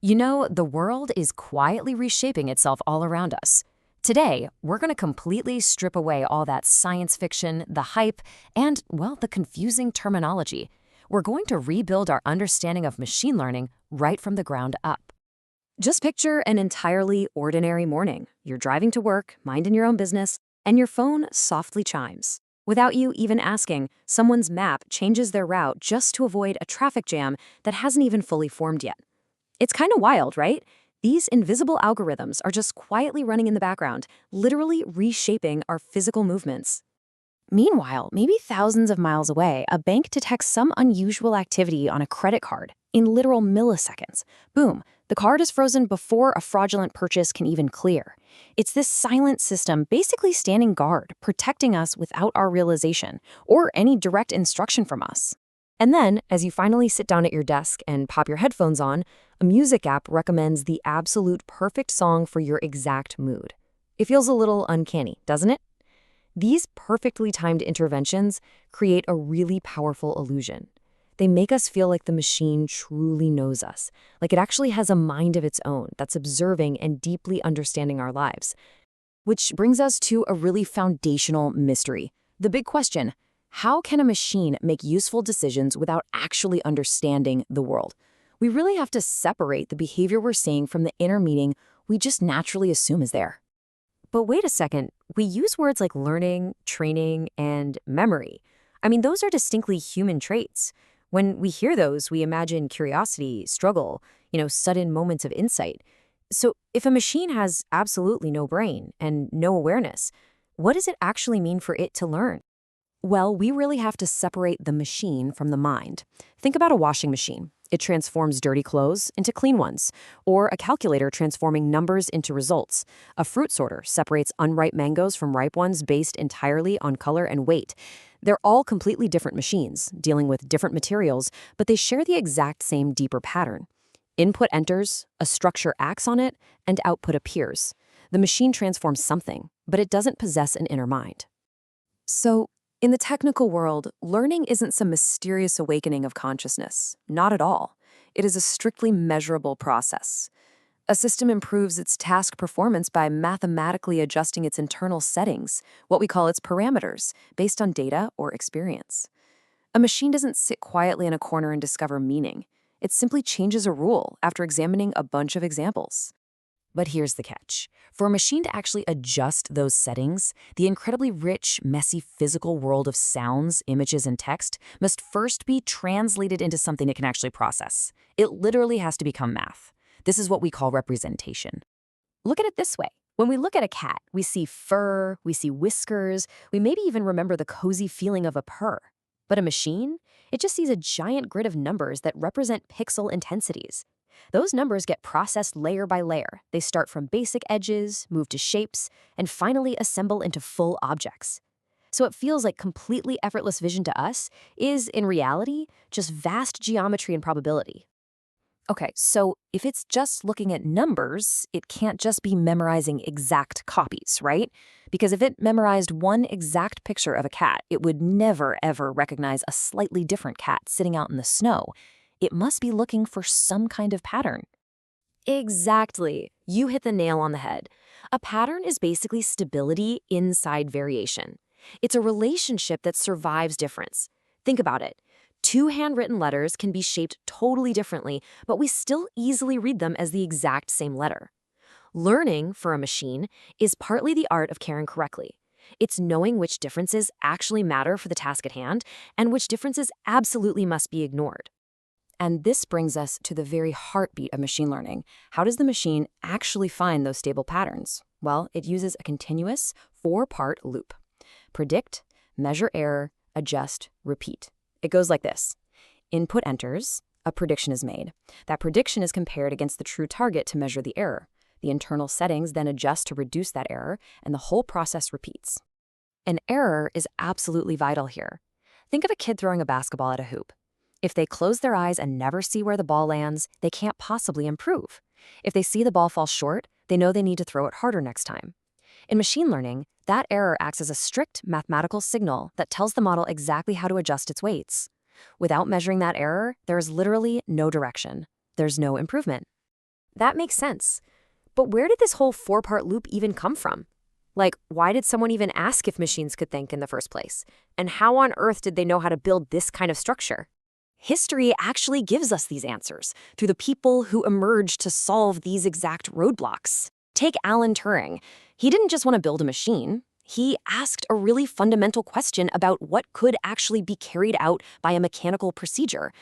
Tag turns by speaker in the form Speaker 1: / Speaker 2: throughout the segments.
Speaker 1: You know, the world is quietly reshaping itself all around us. Today, we're going to completely strip away all that science fiction, the hype, and, well, the confusing terminology. We're going to rebuild our understanding of machine learning right from the ground up. Just picture an entirely ordinary morning. You're driving to work, minding your own business, and your phone softly chimes. Without you even asking, someone's map changes their route just to avoid a traffic jam that hasn't even fully formed yet. It's kind of wild, right? These invisible algorithms are just quietly running in the background, literally reshaping our physical movements. Meanwhile, maybe thousands of miles away, a bank detects some unusual activity on a credit card in literal milliseconds. Boom, the card is frozen before a fraudulent purchase can even clear. It's this silent system basically standing guard, protecting us without our realization or any direct instruction from us. And then, as you finally sit down at your desk and pop your headphones on, a music app recommends the absolute perfect song for your exact mood. It feels a little uncanny, doesn't it? These perfectly timed interventions create a really powerful illusion. They make us feel like the machine truly knows us, like it actually has a mind of its own that's observing and deeply understanding our lives. Which brings us to a really foundational mystery. The big question: how can a machine make useful decisions without actually understanding the world? We really have to separate the behavior we're seeing from the inner meaning we just naturally assume is there. But wait a second, we use words like learning, training, and memory. I mean, those are distinctly human traits. When we hear those, we imagine curiosity, struggle, sudden moments of insight. So if a machine has absolutely no brain and no awareness, what does it actually mean for it to learn? Well, we really have to separate the machine from the mind. Think about a washing machine. It transforms dirty clothes into clean ones, or a calculator transforming numbers into results. A fruit sorter separates unripe mangoes from ripe ones based entirely on color and weight. They're all completely different machines, dealing with different materials, but they share the exact same deeper pattern. Input enters, a structure acts on it, and output appears. The machine transforms something, but it doesn't possess an inner mind. So, in the technical world, learning isn't some mysterious awakening of consciousness. Not at all. It is a strictly measurable process. A system improves its task performance by mathematically adjusting its internal settings, what we call its parameters, based on data or experience. A machine doesn't sit quietly in a corner and discover meaning. It simply changes a rule after examining a bunch of examples. But here's the catch. For a machine to actually adjust those settings, the incredibly rich, messy physical world of sounds, images, and text must first be translated into something it can actually process. It literally has to become math. This is what we call representation. Look at it this way. When we look at a cat, we see fur, we see whiskers, we maybe even remember the cozy feeling of a purr. But a machine? It just sees a giant grid of numbers that represent pixel intensities. Those numbers get processed layer by layer. They start from basic edges, move to shapes, and finally assemble into full objects. So it feels like completely effortless vision to us is, in reality, just vast geometry and probability. Okay, so if it's just looking at numbers, it can't just be memorizing exact copies, right? Because if it memorized one exact picture of a cat, it would never, ever recognize a slightly different cat sitting out in the snow. It must be looking for some kind of pattern. Exactly. You hit the nail on the head. A pattern is basically stability inside variation. It's a relationship that survives difference. Think about it. Two handwritten letters can be shaped totally differently, but we still easily read them as the exact same letter. Learning, for a machine, is partly the art of caring correctly. It's knowing which differences actually matter for the task at hand and which differences absolutely must be ignored. And this brings us to the very heartbeat of machine learning. How does the machine actually find those stable patterns? Well, it uses a continuous four-part loop. Predict, measure error, adjust, repeat. It goes like this. Input enters, a prediction is made. That prediction is compared against the true target to measure the error. The internal settings then adjust to reduce that error, and the whole process repeats. An error is absolutely vital here. Think of a kid throwing a basketball at a hoop. If they close their eyes and never see where the ball lands, they can't possibly improve. If they see the ball fall short, they know they need to throw it harder next time. In machine learning, that error acts as a strict mathematical signal that tells the model exactly how to adjust its weights. Without measuring that error, there is literally no direction. There's no improvement. That makes sense. But where did this whole four-part loop even come from? Like, why did someone even ask if machines could think in the first place? And how on earth did they know how to build this kind of structure? History actually gives us these answers through the people who emerged to solve these exact roadblocks. Take Alan Turing. He didn't just want to build a machine. He asked a really fundamental question about what could actually be carried out by a mechanical procedure.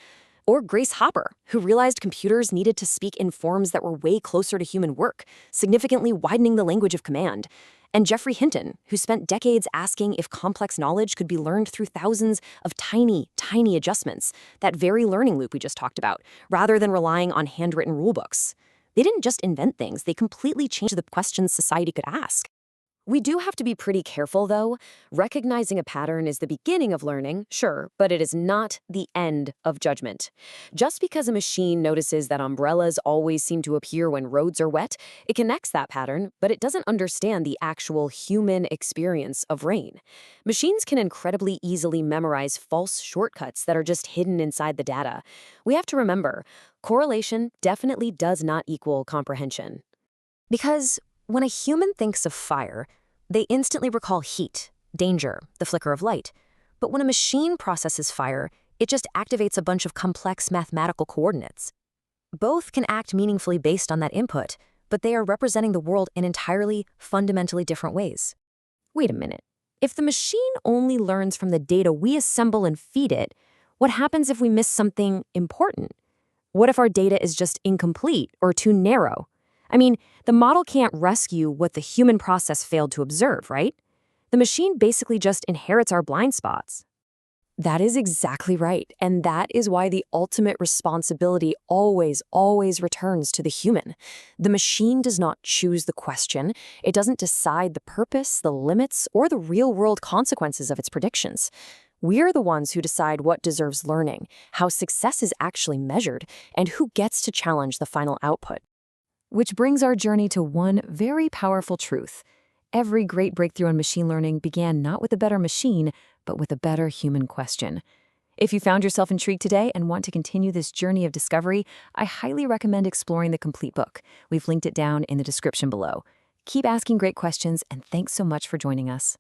Speaker 1: Or Grace Hopper, who realized computers needed to speak in forms that were way closer to human work, significantly widening the language of command. And Geoffrey Hinton, who spent decades asking if complex knowledge could be learned through thousands of tiny, tiny adjustments, that very learning loop we just talked about, rather than relying on handwritten rulebooks. They didn't just invent things, they completely changed the questions society could ask. We do have to be pretty careful, though. Recognizing a pattern is the beginning of learning, sure, but it is not the end of judgment. Just because a machine notices that umbrellas always seem to appear when roads are wet, it connects that pattern, but it doesn't understand the actual human experience of rain. Machines can incredibly easily memorize false shortcuts that are just hidden inside the data. We have to remember, correlation definitely does not equal comprehension. Because when a human thinks of fire, they instantly recall heat, danger, the flicker of light. But when a machine processes fire, it just activates a bunch of complex mathematical coordinates. Both can act meaningfully based on that input, but they are representing the world in entirely, fundamentally different ways. Wait a minute. If the machine only learns from the data we assemble and feed it, what happens if we miss something important? What if our data is just incomplete or too narrow? I mean, the model can't rescue what the human process failed to observe, right? The machine basically just inherits our blind spots. That is exactly right, and that is why the ultimate responsibility always returns to the human. The machine does not choose the question, it doesn't decide the purpose, the limits, or the real-world consequences of its predictions. We're the ones who decide what deserves learning, how success is actually measured, and who gets to challenge the final output. Which brings our journey to one very powerful truth. Every great breakthrough in machine learning began not with a better machine, but with a better human question. If you found yourself intrigued today and want to continue this journey of discovery, I highly recommend exploring the complete book. We've linked it down in the description below. Keep asking great questions, and thanks so much for joining us.